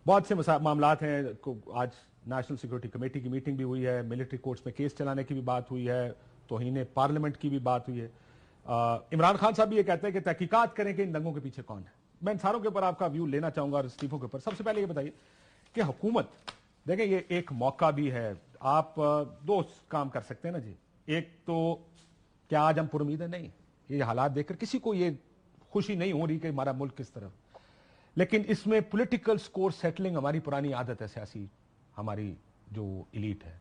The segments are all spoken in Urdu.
بہت سے معاملات ہیں. آج نیشنل سیکورٹی کمیٹی کی میٹنگ بھی ہوئی ہے, ملٹری کورٹس میں کیس چلانے کی بھی بات ہوئی ہے, توہین پارلیمنٹ کی بھی بات ہوئی ہے. عمران خان صاحب بھی یہ کہتے ہیں کہ تحقیقات کریں کہ ان دنگوں کے پیچھے کون ہے. میں ان ساروں کے اوپر آپ کا ویو لینا چاہوں گا اور استعفوں کے اوپر. سب سے پہلے یہ بتائیے کہ حکومت, دیکھیں یہ ایک موقع بھی ہے, آپ دو کام کر سکتے ہیں نا جی. ایک تو کیا آج ہم پر امید ہیں؟ نہیں, یہ حالات دیکھ کر کسی کو یہ خوشی نہیں ہو رہی کہ ہمارا ملک کس طرف, لیکن اس میں پولیٹیکل سکور سیٹلنگ ہماری پرانی عادت ہے سیاسی, ہماری جو ایلیٹ ہے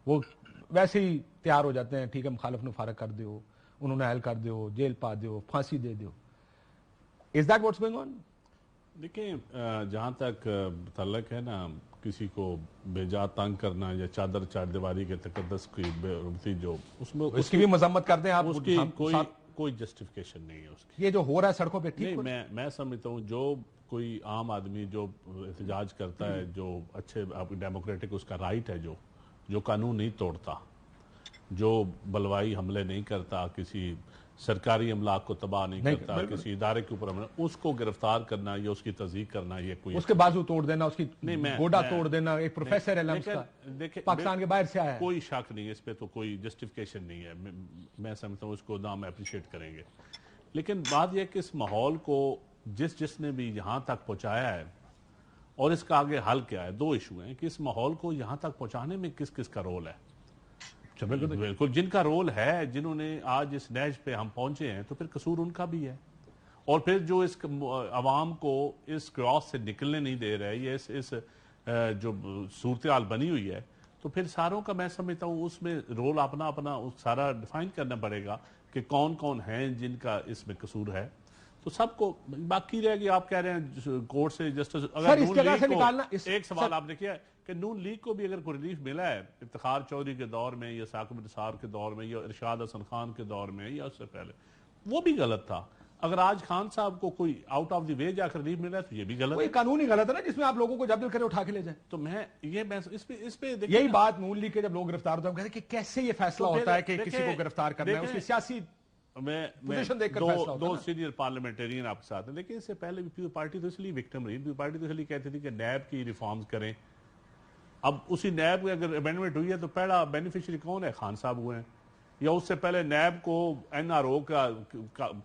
وہ ویسے ہی تیار ہو جاتے ہیں, ٹھیک ہے مخالف نے فارغ کر دیو, انہوں نے اہل کر دیو, جیل پا دیو, پھانسی دے دیو. Is that what's going on? دیکھیں جہاں تک تعلق ہے نا کسی کو بے جا تنگ کرنا یا چادر چار دیواری کے تقدس کی جو اس کی بھی مذمت کر دیں آپ, اس کی کوئی جسٹیفیکیشن نہیں ہے اس کی. یہ جو ہو رہا ہے سڑکوں پہ ٹھیک نہیں, میں سمجھتا ہوں جو کوئی عام آدمی جو احتجاج کرتا ہے, جو اچھے ڈیموکریٹک اس کا رائٹ ہے, جو قانون نہیں توڑتا, جو بلوائی حملے نہیں کرتا, کسی سرکاری املاک کو تباہ نہیں کرتا, کسی ادارے کے اوپر اس کو گرفتار کرنا یا اس کی تصدیق کرنا, یہ کوئی اس کے بازو توڑ دینا, اس کی گوڈا توڑ دینا, ایک پروفیسر ہے لمس کا, پاکستان کے باہر سے آیا ہے, کوئی شک نہیں ہے اس پہ, تو کوئی جسٹیفیکیشن نہیں ہے. میں سمجھتا ہوں اس کو نام اپریشیٹ کریں گے. لیکن بات یہ کہ اس ماحول کو جس نے بھی یہاں تک پہنچایا ہے اور اس کا آگے حل کیا ہے, دو ایشو ہیں کہ اس ماحول کو یہاں تک پہنچانے میں کس کس کا رول ہے. بالکل جن کا رول ہے, جنہوں نے آج اس نیج پہ ہم پہنچے ہیں, تو پھر قصور ان کا بھی ہے. اور پھر جو اس عوام کو اس کراس سے نکلنے نہیں دے رہے, یہ اس جو صورتحال بنی ہوئی ہے, تو پھر ساروں کا میں سمجھتا ہوں اس میں رول اپنا اپنا سارا ڈیفائن کرنا پڑے گا کہ کون کون ہیں جن کا اس میں قصور ہے. تو سب کو باقی رہے گی. آپ کہہ رہے ہیں کورٹ سے جسٹس, اگر نون لیگ کو, ایک سوال آپ نے کیا کہ نون لیگ کو بھی اگر کوئی ریلیف ملا ہے افتخار چودھری کے دور میں یا ثاقب نثار کے دور میں یا ارشاد حسن خان کے دور میں یا اس سے پہلے, وہ بھی غلط تھا. اگر آج خان صاحب کو کوئی آؤٹ آف دی وے جا کر ریلیف ملا ہے تو یہ بھی غلط ہے. کوئی قانون ہی غلط ہے نا جس میں آپ لوگوں کو جب دل کرے اٹھا کے لے جائیں. تو میں اس پہ یہی بات نون لیگ کے جب لوگ گرفتار ہوتے ہیں کہتے ہیں کہ کیسے یہ فیصلہ ہوتا ہے کہ کسی کو گرفتار کرنا ہے, اس کی سیاسی دو سینئر پارلیمنٹرین آپ کے ساتھ ہیں. لیکن اس سے پہلے بھی پیپل پارٹی تو اس لیے وکٹم رہی, پیپل پارٹی تو اس لیے کہتی تھی کہ نیب کی ریفارمز کریں. اب اسی نیب میں اگر امینڈمنٹ ہوئی ہے تو پہلا بینیفیشری کون ہے؟ خان صاحب ہوئے ہیں. یا اس سے پہلے نیب کو این آر او کا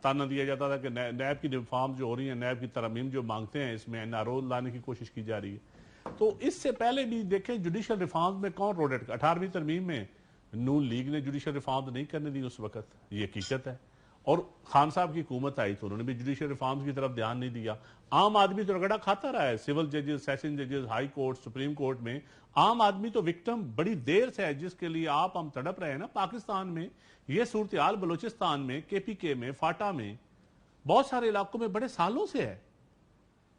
تانا دیا جاتا تھا کہ نیب کی ریفارمز جو ہو رہی ہیں, نیب کی ترمیم جو مانگتے ہیں, اس میں این آر او لانے کی کوشش کی جا رہی ہے. تو اس سے پہلے بھی دیکھیں جوڈیشل ریفارمز میں کون روڈ 18ویں ترمیم میں نون لیگ نے جوڈیشل ریفارمز نہیں کرنے دی اس وقت, یہ حقیقت ہے. اور خان صاحب کی حکومت آئی تو انہوں نے بھی جوڈیشل ریفارمز کی طرف دھیان نہیں دیا. عام آدمی تو رگڑا کھاتا رہا ہے, سول ججز, سیشن ججز, ہائی کورٹ, سپریم کورٹ میں. عام آدمی تو وکٹم بڑی دیر سے ہے, جس کے لیے آپ ہم تڑپ رہے ہیں نا. پاکستان میں یہ صورتحال بلوچستان میں, کے پی کے میں, فاٹا میں, بہت سارے علاقوں میں بڑے سالوں سے ہے.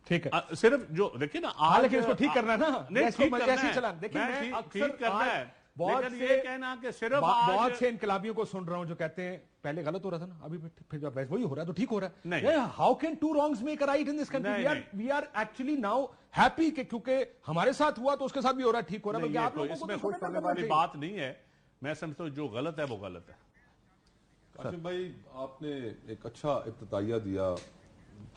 ٹھیک ہے, صرف جو دیکھیں نا, لیکن اس کو ٹھیک کرنا ہے نا, نہیں ٹھیک کرنا ہے. بہت سے انقلابیوں کو سن رہا ہوں جو کہتے ہیں پہلے غلط ہو رہا تھا نا, ابھی پھر وہی ہو رہا ہے تو ٹھیک ہو رہا ہے. How can two wrongs make a right in this country? We are actually now happy کہ کیونکہ ہمارے ساتھ ہوا تو اس کے ساتھ بھی ہو رہا ہے, ٹھیک ہو رہا ہے. بلکہ آپ لوگوں کو اس میں خوش ہونے والی بات نہیں ہے. میں سمجھتا ہوں جو غلط ہے وہ غلط ہے. قاسم بھائی, آپ نے ایک اچھا افتتاحیہ دیا,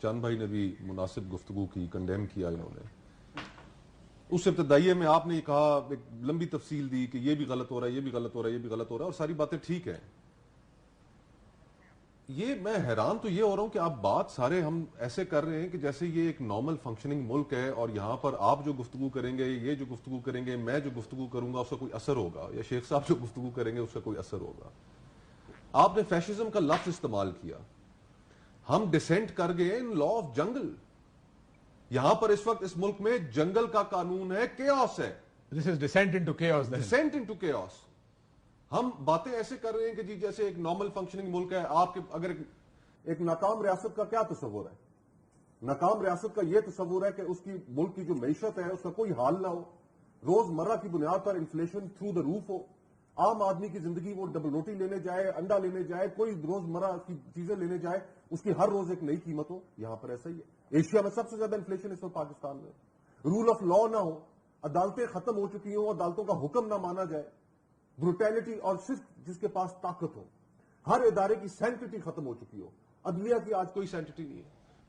چند بھائی نے بھی مناسب گفتگو کی, کنڈیم کیا انہوں نے. اس ابتدائیے میں آپ نے یہ کہا, ایک لمبی تفصیل دی کہ یہ بھی غلط ہو رہا ہے, یہ بھی غلط ہو رہا ہے, یہ بھی غلط ہو رہا ہے, اور ساری باتیں ٹھیک ہیں. یہ میں حیران تو یہ ہو رہا ہوں کہ آپ بات سارے ہم ایسے کر رہے ہیں کہ جیسے یہ ایک نارمل فنکشننگ ملک ہے, اور یہاں پر آپ جو گفتگو کریں گے, یہ جو گفتگو کریں گے, میں جو گفتگو کروں گا اس کا کوئی اثر ہوگا, یا شیخ صاحب جو گفتگو کریں گے اس کا کوئی اثر ہوگا. آپ نے فیشزم کا لفظ استعمال کیا. ہم ڈسینٹ کر گئے ان لا آف جنگل. یہاں پر اس وقت اس ملک میں جنگل کا قانون ہے, کیوس ہے. This is descent into chaos. Descent into chaos. ہم باتیں ایسے کر رہے ہیں کہ جی جیسے ایک نارمل فنکشننگ ملک ہے. آپ کے اگر ایک ناکام ریاست کا کیا تصور ہے؟ ناکام ریاست کا یہ تصور ہے کہ اس کی ملک کی جو معیشت ہے اس کا کوئی حال نہ ہو, روز مرہ کی بنیاد پر انفلیشن تھرو دا روف ہو, عام آدمی کی زندگی وہ ڈبل روٹی لینے جائے, انڈا لینے جائے, کوئی روز مرہ کی چیزیں لینے جائے, اس کی ہر روز ایک نئی قیمت ہو. یہاں پر ایسا ہی ہے. ایشیا میں سب سے زیادہ انفلیشن اس وقت پاکستان میں. رول آف لا نہ ہو, عدالتیں ختم ہو چکی ہوں, عدالتوں کا حکم نہ مانا جائے, بروٹیلٹی, اور صرف جس کے پاس طاقت ہو, ہر ادارے کی سینٹٹی ختم ہو چکی ہو. عدلیہ کی آج کوئی سینٹٹی نہیں ہے.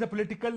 the political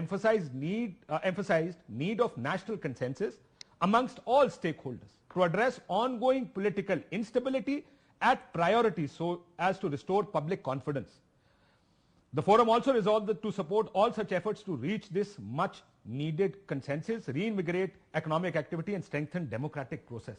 emphasized need of national consensus amongst all stakeholders to address ongoing political instability at priority so as to restore public confidence. The forum also resolved to support all such efforts to reach this much needed consensus, reinvigorate economic activity and strengthen democratic process.